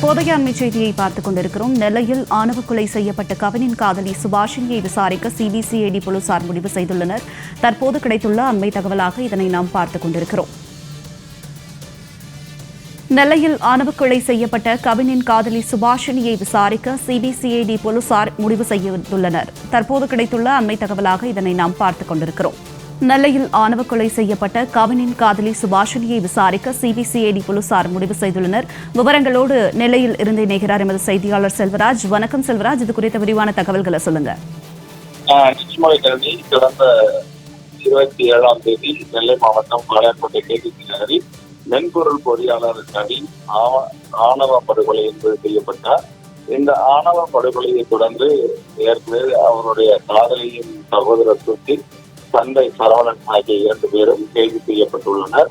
தற்போதைய அண்மை செய்தியை பார்த்துக் கொண்டிருக்கிறோம். நெல்லையில் ஆணவ கொலை செய்யப்பட்ட கவினின் காதலி சுபாஷினியை விசாரிக்க சிபிசிஐடி போலீசார் முடிவு செய்துள்ளனர். தற்போது கிடைத்துள்ள அண்மை தகவலாக இதனை நாம் பார்த்துக் கொண்டிருக்கிறோம். நெல்லையில் ஆணவ கொலை செய்யப்பட்ட கவினின் காதலி சுபாஷினியை விசாரிக்க சிபிசிஐடி போலீசார் முடிவு செய்துள்ளனர். தற்போது கிடைத்துள்ள அண்மை தகவலாக இதனை நாம் பார்த்துக் கொண்டிருக்கிறோம். நெல்லையில் ஆணவ கொலை செய்யப்பட்ட கவினின் காதலி சுபாஷினியை விசாரிக்க சிபிசிஐடி போலீசார் முடிவு செய்துள்ளனர். விவரங்களோடு நெல்லையில் இருந்து இணைகிறார் எமது செய்தியாளர் செல்வராஜ். வணக்கம் செல்வராஜ், இது குறித்த விரிவான தகவல்களை சொல்லுங்க. கடந்த 27ஆம் தேதி நெல்லை மாவட்டம் பாளையங்கோட்டை கேடிசி நகரில் மென்பொருள் பொறியாளர் கவின் ஆணவ படுகொலை என்பது செய்யப்பட்டார். இந்த ஆணவ படுகொலையை தொடர்ந்து ஏற்கனவே அவருடைய காதலியின் சகோதரர் சுற்றி தந்தை சரவணன் ஆகிய 2 பேரும் கைது செய்யப்பட்டுள்ளனர்.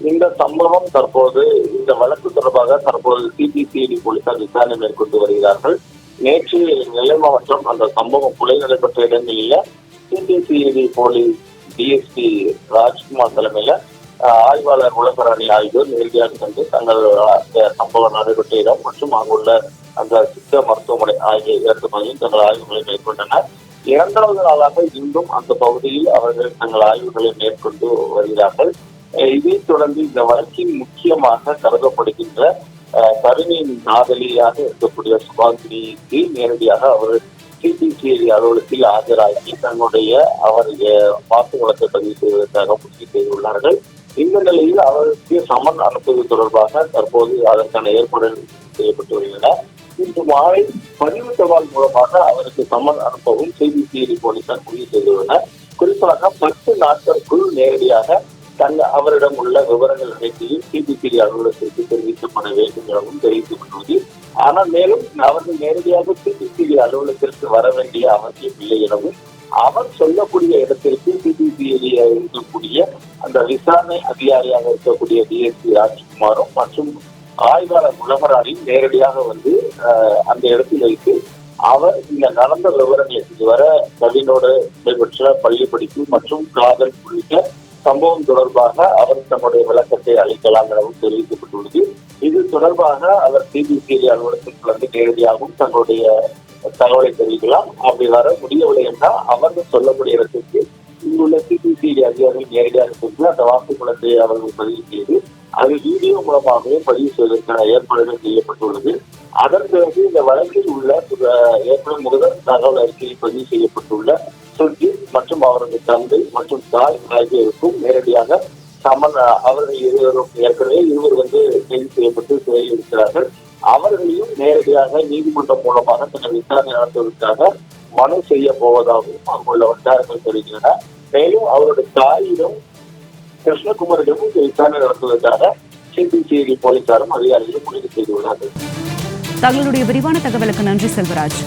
இந்த சம்பவம் தற்போது இந்த வழக்கு தொடர்பாக தற்போது சிபிசிஐடி போலீசார் விசாரணை மேற்கொண்டு வருகிறார்கள். நேற்று நெல்லை மாவட்டம் அந்த சம்பவம் கொலை நடைபெற்ற இடங்களில் சிபிசிஐடி போலீஸ் டிஎஸ்பி ராஜ்குமார் தலைமையில ஆய்வாளர் உலகராணி ஆகியோர் நேரடியாக சென்று தங்கள் சம்பவம் நடைபெற்ற இடம் மற்றும் அங்குள்ள அந்த சித்த மருத்துவமனை ஆகிய 2 பகுதியில் தங்கள் ஆய்வுகளை மேற்கொண்டனர். 2வது நாளாக இன்றும் அந்த பகுதியில் அவர்கள் தங்கள் ஆய்வுகளை மேற்கொண்டு வருகிறார்கள். இதைத் தொடர்ந்து இந்த வழக்கில் முக்கியமாக கருதப்படுகின்ற கவினின் காதலியாக இருக்கக்கூடிய சுபாஷினிக்கு நேரடியாக அவர் சிபிசிஐடி அலுவலகத்தில் ஆஜராகி தன்னுடைய வாக்கு வழக்கை பதிவு செய்வதற்காக முயற்சி செய்துள்ளார்கள். இந்த நிலையில் அவருக்கு சமன் அனுப்புவது தொடர்பாக தற்போது அதற்கான ஏற்பாடுகள் செய்யப்பட்டு வருகின்றன. இன்று மாலை பதிவு தபால் மூலமாக அவருக்கு சம்மன் அனுப்பவும் சிபிசிஐடி போலீசார் முடிவு செய்துள்ளனர். குறிப்பாக 10 நாட்களுக்குள் நேரடியாக அவரிடம் உள்ள விவரங்கள் அனைத்தையும் சிபிசிஐடி அலுவலகத்திற்கு தெரிவிக்கப்பட வேண்டும் எனவும் தெரிவிக்கப்பட்டுள்ளது. ஆனால் மேலும் அவர்கள் நேரடியாக சிபிசிஐடி அலுவலகத்திற்கு வர வேண்டிய அவசியம் இல்லை எனவும் அவர் சொல்லக்கூடிய இடத்திற்கு சிபிசிஐடி இருக்கக்கூடிய அந்த விசாரணை அதிகாரியாக இருக்கக்கூடிய டிஎஸ்பி ராஜ்குமாரும் மற்றும் ஆய்வாளர் உலகராணி நேரடியாக வந்து அந்த இடத்தில் வைத்து அவர் இந்த நடந்த விவரங்களை இதுவர கவினோடு நடைபெற்ற பள்ளி படிப்பு மற்றும் காதல் உள்ளிட்ட சம்பவம் தொடர்பாக அவர் தன்னுடைய விளக்கத்தை அளிக்கலாம் எனவும் தெரிவிக்கப்பட்டுள்ளது. இது தொடர்பாக அவர் சிபிசிஐடி அலுவலகத்தில் வந்து நேரடியாகவும் தங்களுடைய தகவலை தெரிவிக்கலாம். அப்படி வர முடியவில்லை என்றால் அவர்கள் சொல்லக்கூடிய இடத்திற்கு இங்குள்ள சிபிசிஐடி அதிகாரிகள் நேரடியாக சென்று அந்த வாக்குமூலத்தை அவர்கள் பதிவு செய்து அது வீடியோ மூலமாகவே பதிவு செய்வதற்கான ஏற்பாடுகள் செய்யப்பட்டுள்ளது. அதன் பிறகு இந்த வழக்கில் உள்ள ஏற்கனவே முதல் தகவல் அறிக்கையில் பதிவு செய்யப்பட்டுள்ள சுர்ஜித் மற்றும் அவரது தந்தை மற்றும் தாய் ஆகியோருக்கும் நேரடியாக சமன் அவர்கள் இருவரும் ஏற்கனவே வந்து கைது செய்யப்பட்டு சிறையில் இருக்கிறார்கள். அவர்களையும் நேரடியாக நீதிமன்றம் மூலமாக தங்கள் விசாரணை நடத்துவதற்காக மனு செய்ய போவதாகவும் அங்குள்ள வட்டாரங்கள் தெரிவிக்கின்றன. மேலும் அவருடைய தாயிடம் கிருஷ்ணகுமாரிடமும் விசாரணை நடத்துவதற்காக சிபிசிஐடி போலீசாரும் அதிகாரிகளும் முடிவு செய்துள்ளார்கள். தங்களுடைய விரிவான தகவலுக்கு நன்றி செல்வராஜ்.